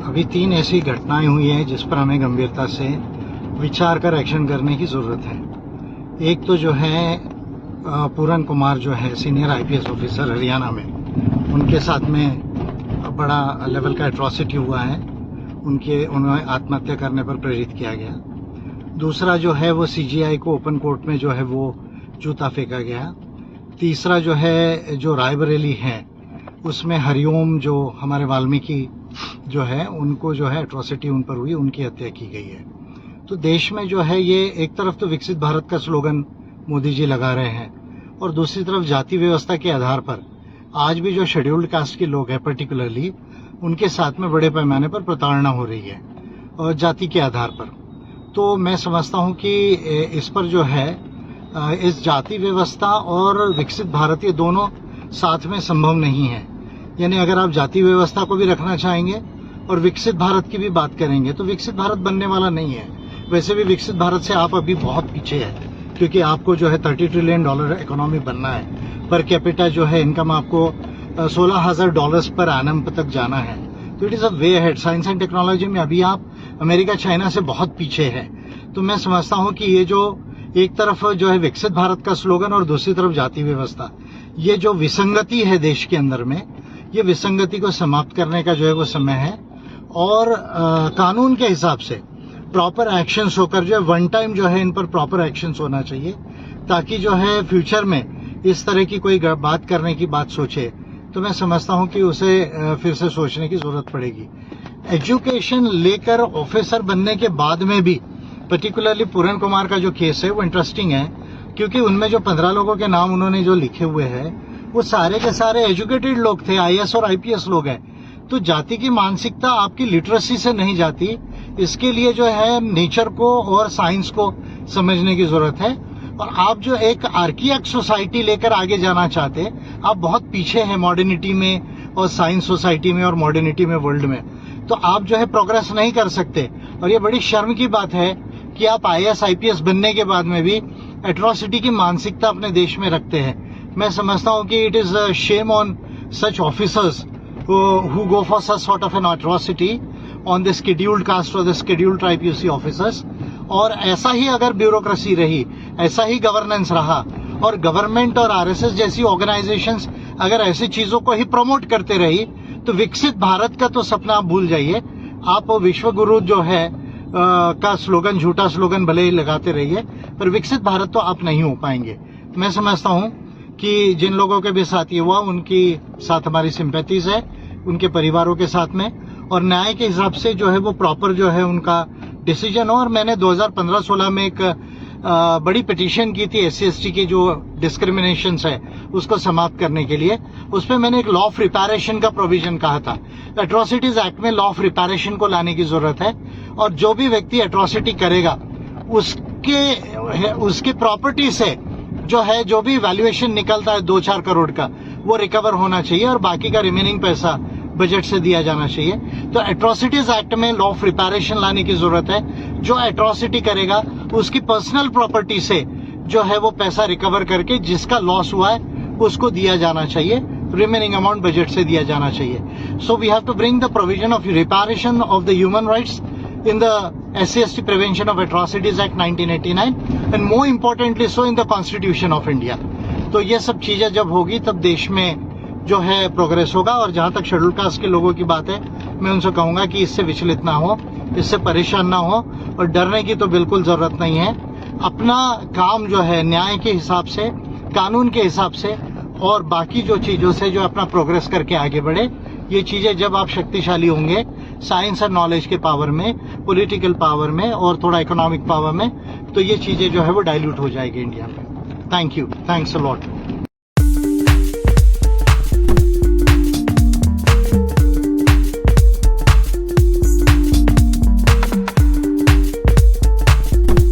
अभी 3 ऐसी घटनाएं हुई हैं जिस पर हमें गंभीरता से विचार कर एक्शन करने की ज़रूरत है। एक तो जो है पूरन कुमार जो है सीनियर आईपीएस ऑफिसर हरियाणा में, उनके साथ में बड़ा लेवल का एट्रॉसिटी हुआ है। उन्हें आत्महत्या करने पर प्रेरित किया गया। दूसरा जो है वो सीजीआई को ओपन कोर्ट में जो है वो जूता फेंका गया। तीसरा जो है जो रायबरेली है उसमें हरिओम जो हमारे वाल्मीकि जो है उनको जो है एट्रॉसिटी उन पर हुई, उनकी हत्या की गई है। तो देश में जो है ये एक तरफ तो विकसित भारत का स्लोगन मोदी जी लगा रहे हैं और दूसरी तरफ जाति व्यवस्था के आधार पर आज भी जो शेड्यूल्ड कास्ट के लोग हैं पर्टिकुलरली उनके साथ में बड़े पैमाने पर प्रताड़ना हो रही है और जाति के आधार पर। तो मैं समझता हूं कि इस पर जो है इस जाति व्यवस्था और विकसित भारत ये दोनों साथ में संभव नहीं है। यानी अगर आप जाति व्यवस्था को भी रखना चाहेंगे और विकसित भारत की भी बात करेंगे तो विकसित भारत बनने वाला नहीं है। वैसे भी विकसित भारत से आप अभी बहुत पीछे है, क्योंकि आपको जो है $30 ट्रिलियन इकोनॉमी बनना है। पर कैपिटा जो है इनकम आपको $16,000 पर एनम तक जाना है। तो it is a way ahead. Science and technology में अभी आप अमेरिका चाइना से बहुत पीछे है। तो मैं समझता हूं कि ये जो एक तरफ जो है विकसित भारत का स्लोगन और दूसरी तरफ जाति व्यवस्था, ये जो विसंगति है देश के अंदर में, ये विसंगति को समाप्त करने का जो है वो समय है। और कानून के हिसाब से प्रॉपर एक्शंस होकर जो है वन टाइम जो है इन पर प्रॉपर एक्शंस होना चाहिए, ताकि जो है फ्यूचर में इस तरह की कोई बात करने की बात सोचे तो मैं समझता हूं कि उसे फिर से सोचने की जरूरत पड़ेगी। एजुकेशन लेकर ऑफिसर बनने के बाद में भी पर्टिकुलरली पूरन कुमार का जो केस है वो इंटरेस्टिंग है, क्योंकि उनमें जो 15 लोगों के नाम उन्होंने जो लिखे हुए हैं वो सारे के सारे एजुकेटेड लोग थे, आईएएस और आईपीएस लोग हैं। तो जाति की मानसिकता आपकी लिटरेसी से नहीं जाती, इसके लिए जो है नेचर को और साइंस को समझने की जरूरत है। और आप जो एक आर्कियाक सोसाइटी लेकर आगे जाना चाहते हैं, आप बहुत पीछे हैं मॉडर्निटी में और साइंस सोसाइटी में और मॉडर्निटी में वर्ल्ड में, तो आप जो है प्रोग्रेस नहीं कर सकते। और ये बड़ी शर्म की बात है कि आप आईएएस आईपीएस बनने के बाद में भी एट्रॉसिटी की मानसिकता अपने देश में रखते हैं। मैं समझता हूं कि it is a shame on such officers who go for such sort of an atrocity on the scheduled caste or the scheduled tribe you see officers। और ऐसा ही अगर ब्यूरोक्रेसी रही, ऐसा ही गवर्नेंस रहा और गवर्नमेंट और आरएसएस जैसी ऑर्गेनाइजेशंस अगर ऐसी चीजों को ही प्रमोट करते रही तो विकसित भारत का तो सपना आप भूल जाइए। आप विश्व गुरु जो है का स्लोगन, झूठा स्लोगन भले ही लगाते रहिए, पर विकसित भारत तो आप नहीं हो पाएंगे। मैं समझता हूं कि जिन लोगों के भी साथ ये हुआ उनकी साथ हमारी सिंपैथीज है, उनके परिवारों के साथ में, और न्याय के हिसाब से जो है वो प्रॉपर जो है उनका डिसीजन हो। और मैंने 2015-16 में एक बड़ी पिटीशन की थी SC/ST की जो डिस्क्रिमिनेशंस है उसको समाप्त करने के लिए। उसमें मैंने एक लॉ ऑफ रिपेरेशन का प्रोविजन कहा था। एट्रॉसिटीज एक्ट में लॉ ऑफ रिपेरेशन को लाने की जरूरत है, और जो भी व्यक्ति एट्रॉसिटी करेगा उसके प्रॉपर्टी से जो है जो भी वैल्यूएशन निकलता है 2-4 करोड़ का वो रिकवर होना चाहिए और बाकी का रिमेनिंग पैसा बजट से दिया जाना चाहिए। तो एट्रॉसिटीज एक्ट में लॉ ऑफ रिपेरेशन लाने की जरूरत है। जो एट्रॉसिटी करेगा उसकी पर्सनल प्रॉपर्टी से जो है वो पैसा रिकवर करके जिसका लॉस हुआ है उसको दिया जाना चाहिए, रिमेनिंग अमाउंट बजट से दिया जाना चाहिए। So we have to bring the provision of reparation of the human rights in the SC/ST Prevention of Atrocities Act 1989 and more importantly so in the Constitution of India। तो ये सब चीजें जब होगी तब देश में जो है प्रोग्रेस होगा। और जहां तक शेड्यूल कास्ट के लोगों की बात है, मैं उनसे कहूंगा कि इससे विचलित ना हो, इससे परेशान ना हो, और डरने की तो बिल्कुल जरूरत नहीं है। अपना काम जो है न्याय के हिसाब से, कानून के हिसाब से और बाकी जो चीजों से जो अपना प्रोग्रेस करके आगे बढ़े। ये चीजें जब आप शक्तिशाली होंगे साइंस और नॉलेज के पावर में, पॉलिटिकल पावर में और थोड़ा इकोनॉमिक पावर में, तो ये चीजें जो है वो डाइल्यूट हो जाएगी इंडिया में। Thank you, thanks a lot.